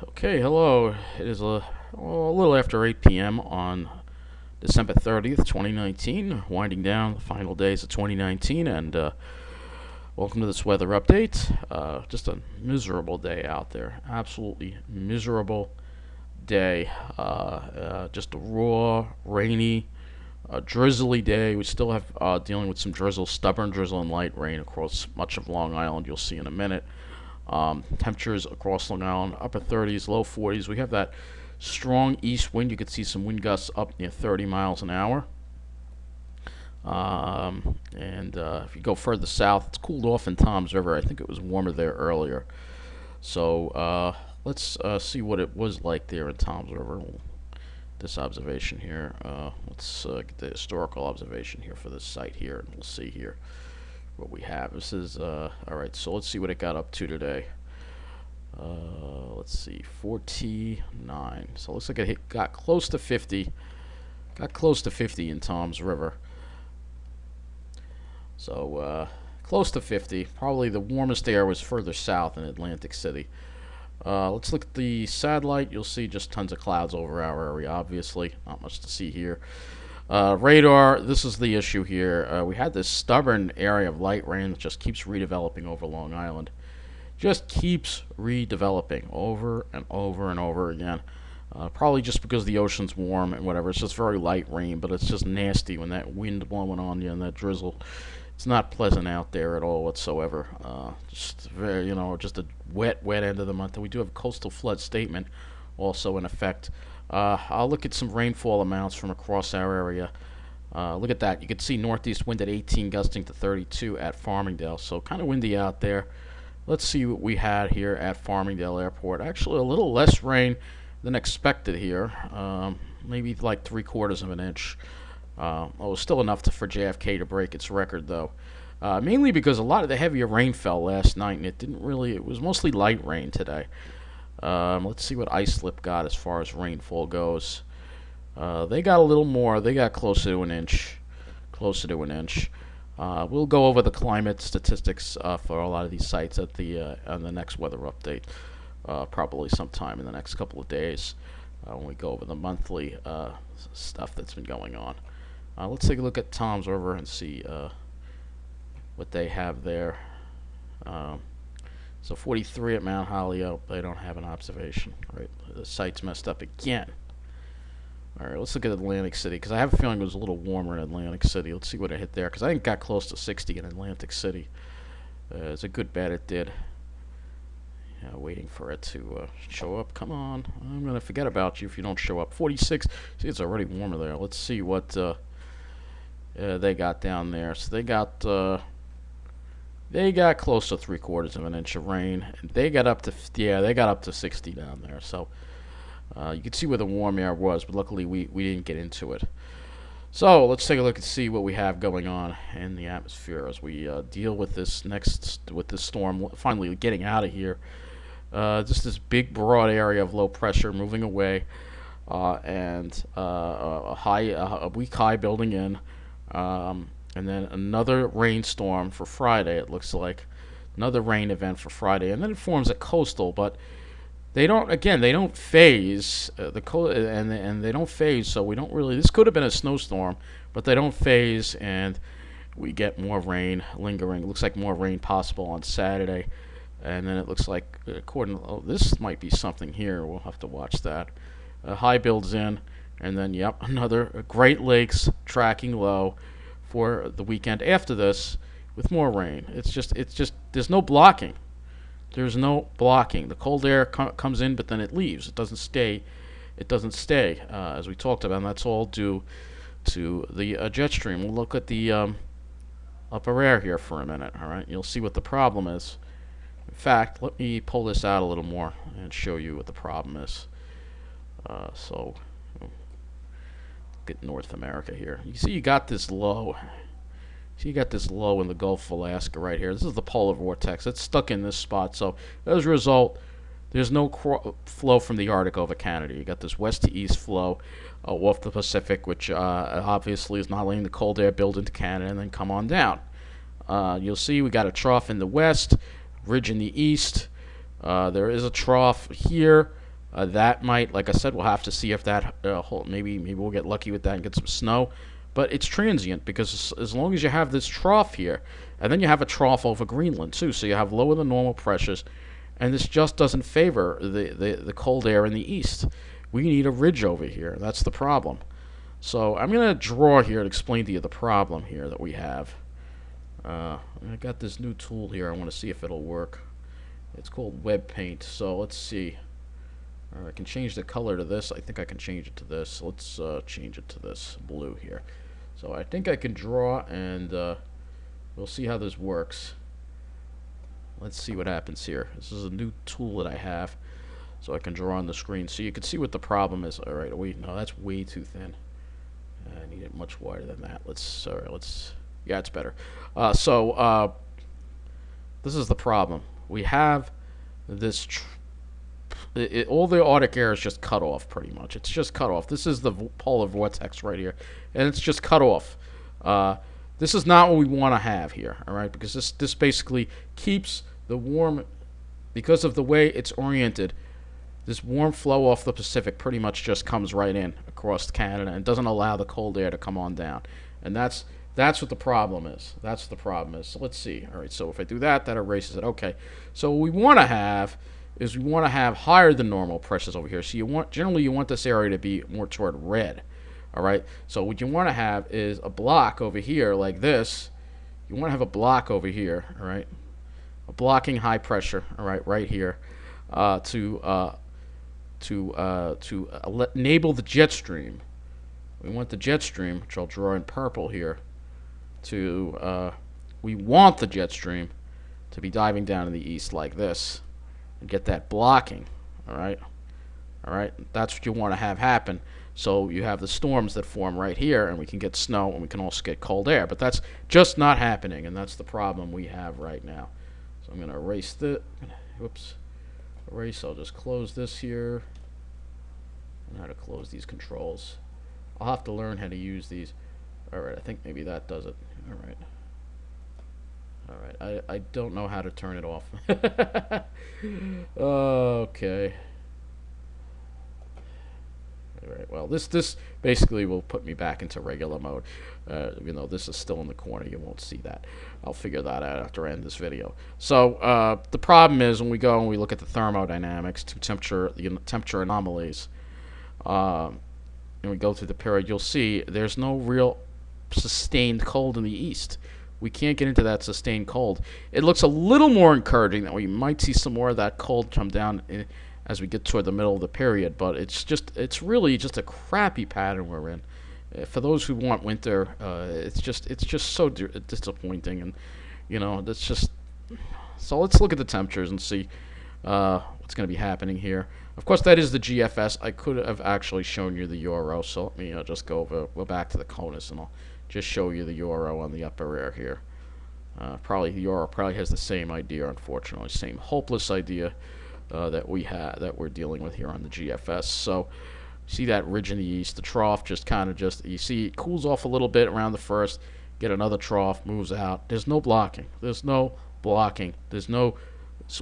Okay, hello. It is a little after 8 p.m. on December 30th, 2019, winding down the final days of 2019, and welcome to this weather update. Just a miserable day out there. Absolutely miserable day. Just a raw, rainy, drizzly day. We still have dealing with some drizzle, stubborn drizzle and light rain across much of Long Island. You'll see in a minute. Temperatures across Long Island, upper 30s, low 40s. We have that strong east wind. You could see some wind gusts up near 30 miles an hour. And if you go further south, it's cooled off in Toms River. I think it was warmer there earlier. So let's see what it was like there in Toms River. This observation here. Let's get the historical observation here for this site here, and we'll see here what we have. This is alright, so let's see what it got up to today. Let's see, 49. So it looks like it got close to 50. Got close to 50 in Toms River. So close to 50. Probably the warmest air was further south in Atlantic City. Let's look at the satellite. You'll see just tons of clouds over our area, obviously. Not much to see here. Radar, this is the issue here. We had this stubborn area of light rain that just keeps redeveloping over Long Island. Just keeps redeveloping over and over and over again. Probably just because the ocean's warm and whatever. It's just very light rain, but it's just nasty when that wind blowing on you and that drizzle. It's not pleasant out there at all whatsoever. Just very, just a wet end of the month. And we do have a coastal flood statement also in effect. I'll look at some rainfall amounts from across our area. Look at that. You can see northeast wind at 18, gusting to 32 at Farmingdale. So kind of windy out there. Let's see what we had here at Farmingdale Airport. Actually, a little less rain than expected here. Maybe like 3/4 of an inch. It was still enough for JFK to break its record, though. Mainly because a lot of the heavier rain fell last night, and it was mostly light rain today. Let's see what Islip got as far as rainfall goes. They got a little more. They got closer to an inch. Closer to an inch. We'll go over the climate statistics for a lot of these sites on the next weather update, probably sometime in the next couple of days when we go over the monthly stuff that's been going on. Let's take a look at Toms River and see what they have there. So 43 at Mount Holyoke, they don't have an observation. Right, the site's messed up again. All right, let's look at Atlantic City because I have a feeling it was a little warmer in Atlantic City. Let's see what it hit there because I think it got close to 60 in Atlantic City. It's a good bet it did. Yeah, waiting for it to show up. Come on, I'm gonna forget about you if you don't show up. 46. See, it's already warmer there. Let's see what they got down there. So they got close to 3/4 of an inch of rain. And they got up to 60 down there. So you can see where the warm air was, but luckily we didn't get into it. So let's take a look and see what we have going on in the atmosphere as we deal with this storm. Finally getting out of here. Just this big broad area of low pressure moving away, and a weak high building in. And then another rainstorm for Friday. It looks like another rain event for Friday, and then it forms a coastal. But they don't phase and they don't phase. So we don't really. This could have been a snowstorm, but they don't phase, and we get more rain lingering. It looks like more rain possible on Saturday, and then it looks like this might be something here. We'll have to watch that. High builds in. And then, another Great Lakes tracking low for the weekend after this with more rain. It's just there's no blocking. There's no blocking. The cold air comes in, but then it leaves. It doesn't stay. As we talked about, and that's all due to the jet stream. We'll look at the upper air here for a minute, all right? You'll see what the problem is. In fact, let me pull this out a little more and show you what the problem is. Get North America here. You see you got this low. In the Gulf of Alaska right here. This is the polar vortex. It's stuck in this spot. So as a result, there's no flow from the Arctic over Canada. You got this west to east flow off the Pacific, which obviously is not letting the cold air build into Canada and then come on down. You'll see we got a trough in the west, ridge in the east. There is a trough here That might, like I said, we'll have to see if that maybe we'll get lucky with that and get some snow. But it's transient because as long as you have this trough here, and then you have a trough over Greenland too, so you have lower than normal pressures, and this just doesn't favor the cold air in the east. We need a ridge over here. That's the problem. So I'm going to draw here to explain to you the problem here that we have. I got this new tool here. I want to see if it'll work. It's called Web Paint. So let's see. I can change the color to this. I think I can change it to this. Let's change it to this blue here. So I think I can draw, and we'll see how this works. Let's see what happens here. This is a new tool that I have, so I can draw on the screen. So you can see what the problem is. All right, no, that's way too thin. I need it much wider than that. Yeah, it's better. This is the problem. We have this. All the Arctic air is just cut off, pretty much. It's just cut off. This is the polar vortex right here, and it's just cut off. This is not what we want to have here, all right? Because this basically keeps the warm, because of the way it's oriented. This warm flow off the Pacific pretty much just comes right in across Canada and doesn't allow the cold air to come on down. And that's what the problem is. That's the problem is. So let's see. All right, so if I do that, that erases it. Okay. So what we want to have is we want to have higher than normal pressures over here. So generally you want this area to be more toward red. All right. So what you want to have is a block over here like this. You want to have a block over here. All right. A blocking high pressure. All right, right here, to enable the jet stream. We want the jet stream, which I'll draw in purple here, we want the jet stream to be diving down in the east like this and get that blocking. All right, that's what you want to have happen. So you have the storms that form right here, and we can get snow, and we can also get cold air. But that's just not happening, and that's the problem we have right now. So I'm going to erase the, whoops, erase. I'll just close this here. And how to close these controls. I'll have to learn how to use these. All right, I think maybe that does it. All right. I don't know how to turn it off. Okay. All right. Well, this basically will put me back into regular mode. This is still in the corner. You won't see that. I'll figure that out after I end this video. So the problem is when we go and we look at the thermodynamics, temperature anomalies, and we go through the period, you'll see there's no real sustained cold in the east. We can't get into that sustained cold. It looks a little more encouraging that we might see some more of that cold come down as we get toward the middle of the period, but it's really just a crappy pattern we're in. For those who want winter, it's just so disappointing, and that's just. So let's look at the temperatures and see what's going to be happening here. Of course, that is the GFS. I could have actually shown you the euro, so let me just go back to the CONUS, and I'll just show you the euro on the upper air here. Probably the euro probably has the same idea, unfortunately, same hopeless idea that we're dealing with here on the GFS. So see that ridge in the east, the trough just you see it cools off a little bit around the first, get another trough, moves out. There's no blocking. There's no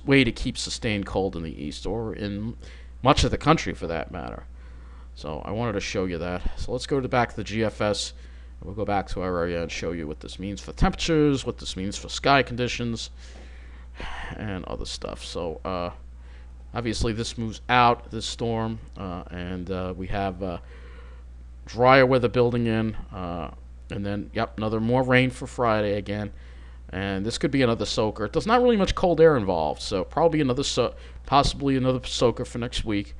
way to keep sustained cold in the east or in much of the country for that matter. So I wanted to show you that. So let's go back to the GFS. We'll go back to our area and show you what this means for temperatures, what this means for sky conditions, and other stuff. So obviously this moves out, this storm, and we have drier weather building in, and then, another more rain for Friday again. And this could be another soaker. There's not really much cold air involved, so probably possibly another soaker for next week.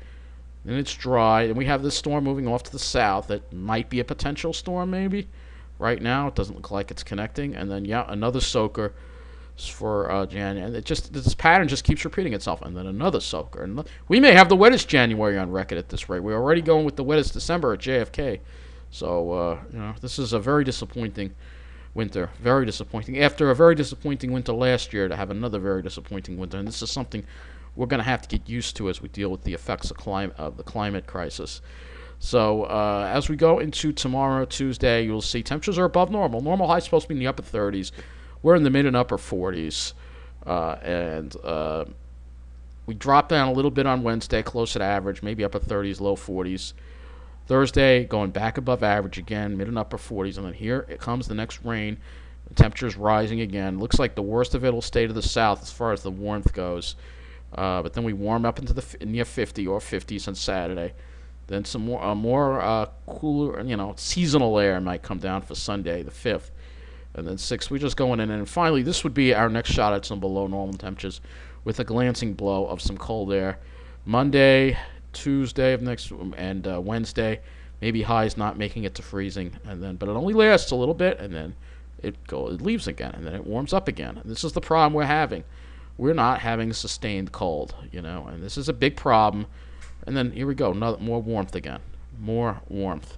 Then it's dry, and we have this storm moving off to the south that might be a potential storm maybe. Right now, it doesn't look like it's connecting. And then, another soaker for January. And this pattern just keeps repeating itself. And then another soaker. And we may have the wettest January on record at this rate. We're already going with the wettest December at JFK. So, this is a very disappointing winter. Very disappointing. After a very disappointing winter last year, to have another very disappointing winter. And this is something we're going to have to get used to as we deal with the effects of the climate crisis. So as we go into tomorrow, Tuesday, you'll see temperatures are above normal. Normal high is supposed to be in the upper 30s. We're in the mid and upper 40s. And We drop down a little bit on Wednesday, closer to average, maybe upper 30s, low 40s. Thursday, going back above average again, mid and upper 40s, and then here it comes the next rain. The temperature's rising again. Looks like the worst of it will stay to the south as far as the warmth goes. But then we warm up into the near 50 or 50s on Saturday. Then some more cooler, seasonal air might come down for Sunday, the 5th. And then 6th, we're just going in. And finally, this would be our next shot at some below normal temperatures with a glancing blow of some cold air. Monday, Tuesday of next, and Wednesday, maybe highs not making it to freezing. But it only lasts a little bit, and then it leaves again, and then it warms up again. And this is the problem we're having. We're not having sustained cold, and this is a big problem. And then here we go, more warmth again, more warmth,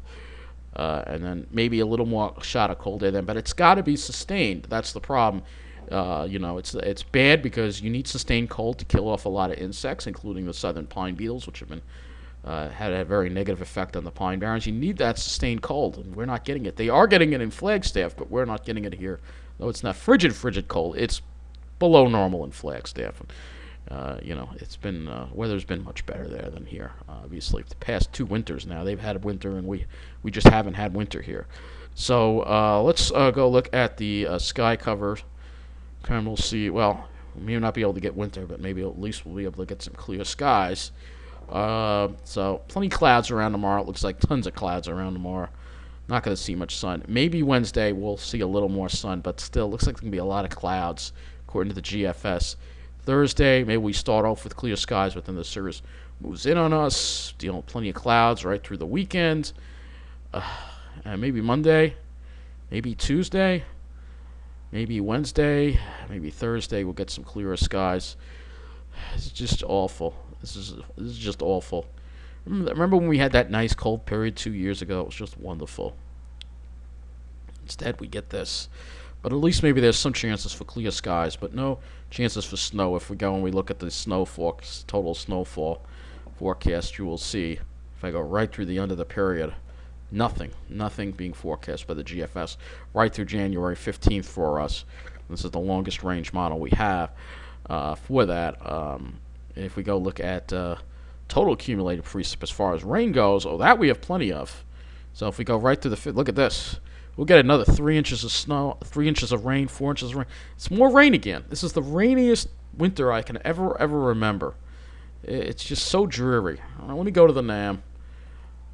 and then maybe a little more shot of cold air then. But it's got to be sustained. That's the problem. It's bad because you need sustained cold to kill off a lot of insects, including the southern pine beetles, which have been had a very negative effect on the pine barrens. You need that sustained cold, and we're not getting it. They are getting it in Flagstaff, but we're not getting it here. Though it's not frigid cold. It's below normal in Flagstaff. It's been weather's been much better there than here. Obviously, the past 2 winters now they've had winter, and we just haven't had winter here. So let's go look at the sky cover. And we'll see. Well, we may not be able to get winter, but maybe at least we'll be able to get some clear skies. So plenty of clouds around tomorrow. It looks like tons of clouds around tomorrow. Not going to see much sun. Maybe Wednesday we'll see a little more sun, but still looks like there's going to be a lot of clouds according to the GFS. Thursday, maybe we start off with clear skies, but then the cirrus moves in on us. Plenty of clouds right through the weekend. And maybe Monday, maybe Tuesday, maybe Wednesday, maybe Thursday we'll get some clearer skies. It's just awful. This is just awful. Remember when we had that nice cold period 2 years ago? It was just wonderful. Instead, we get this. But at least maybe there's some chances for clear skies, but no chances for snow. If we go and we look at the total snowfall forecast, you will see, if I go right through the end of the period, nothing being forecast by the GFS right through January 15th for us. This is the longest range model we have for that. If we go look at total accumulated precip as far as rain goes, that we have plenty of. So if we go right through look at this. We'll get another 3 inches of snow, 3 inches of rain, 4 inches of rain. It's more rain again. This is the rainiest winter I can ever remember. It's just so dreary. Let me go to the NAM.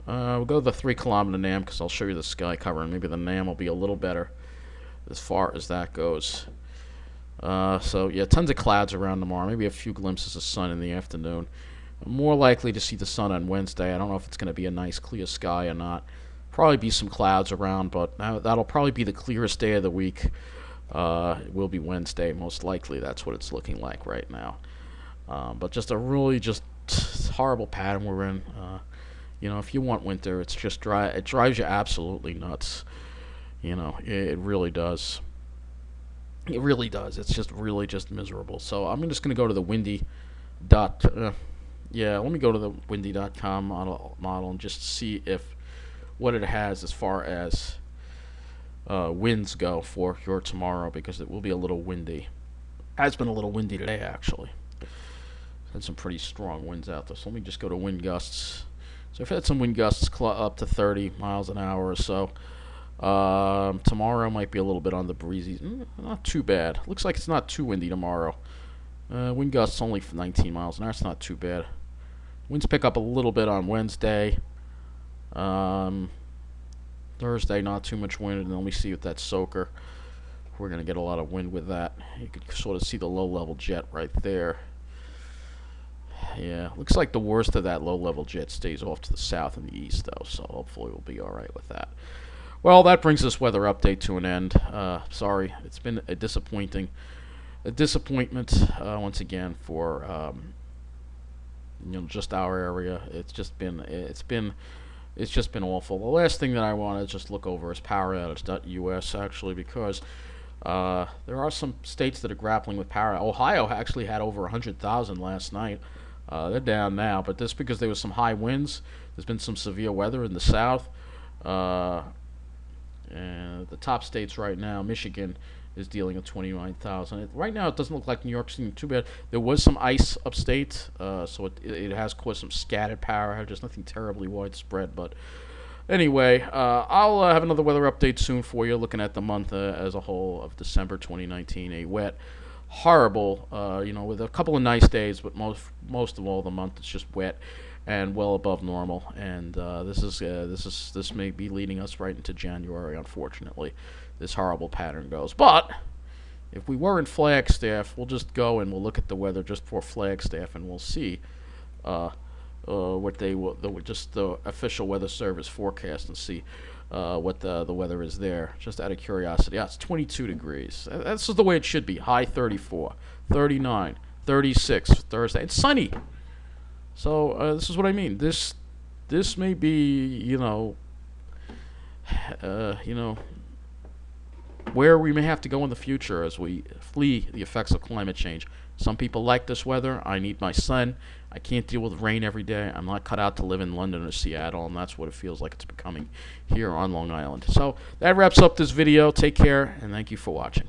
We'll go to the 3-kilometer NAM because I'll show you the sky cover, and maybe the NAM will be a little better as far as that goes. So yeah, tons of clouds around tomorrow. Maybe a few glimpses of sun in the afternoon. I'm more likely to see the sun on Wednesday. I don't know if it's going to be a nice clear sky or not. Probably be some clouds around, but that'll probably be the clearest day of the week. It will be Wednesday, most likely. That's what it's looking like right now. But just a really horrible pattern we're in. If you want winter, it's just dry. It drives you absolutely nuts. It really does. It really does. It's just really just miserable. So I'm just going to go to the windy dot. Let me go to the windy.com model and just see what it has as far as winds go for your tomorrow, because it will be a little windy. Has been a little windy today, actually. Had some pretty strong winds out there. So let me just go to wind gusts. So I've had some wind gusts up to 30 miles an hour or so. Tomorrow might be a little bit on the breezy. Not too bad. Looks like it's not too windy tomorrow. Wind gusts only for 19 miles an hour. It's not too bad. Winds pick up a little bit on Wednesday. Thursday, not too much wind, and then we see with that soaker, we're going to get a lot of wind with that. You can sort of see the low-level jet right there. Yeah, looks like the worst of that low-level jet stays off to the south and the east, though, so hopefully we'll be all right with that. Well, that brings this weather update to an end. Sorry, it's been a disappointment once again for just our area. It's just been awful. The last thing that I want to just look over is poweroutage.us, actually, because there are some states that are grappling with power. Ohio actually had over 100,000 last night. They're down now, but that's because there was some high winds. There's been some severe weather in the south. And the top states right now, Michigan is dealing with 29,000. Right now, it doesn't look like New York's seeing too bad. There was some ice upstate, so it has caused some scattered power. Just nothing terribly widespread, but anyway, I'll have another weather update soon for you, looking at the month as a whole of December 2019. A wet, horrible, with a couple of nice days, but most of all, the month it's just wet and well above normal. And this may be leading us right into January. Unfortunately, this horrible pattern goes. But if we were in Flagstaff, we'll just go and we'll look at the weather just for Flagstaff, and we'll see what they will, just the official weather service forecast, and see what the weather is there, just out of curiosity. Yeah, it's 22 degrees. That's just the way it should be. High 34, 39, 36 Thursday. It's sunny. So this is what I mean. This may be, where we may have to go in the future as we flee the effects of climate change. Some people like this weather. I need my sun. I can't deal with rain every day. I'm not cut out to live in London or Seattle, and that's what it feels like it's becoming here on Long Island. So that wraps up this video. Take care, and thank you for watching.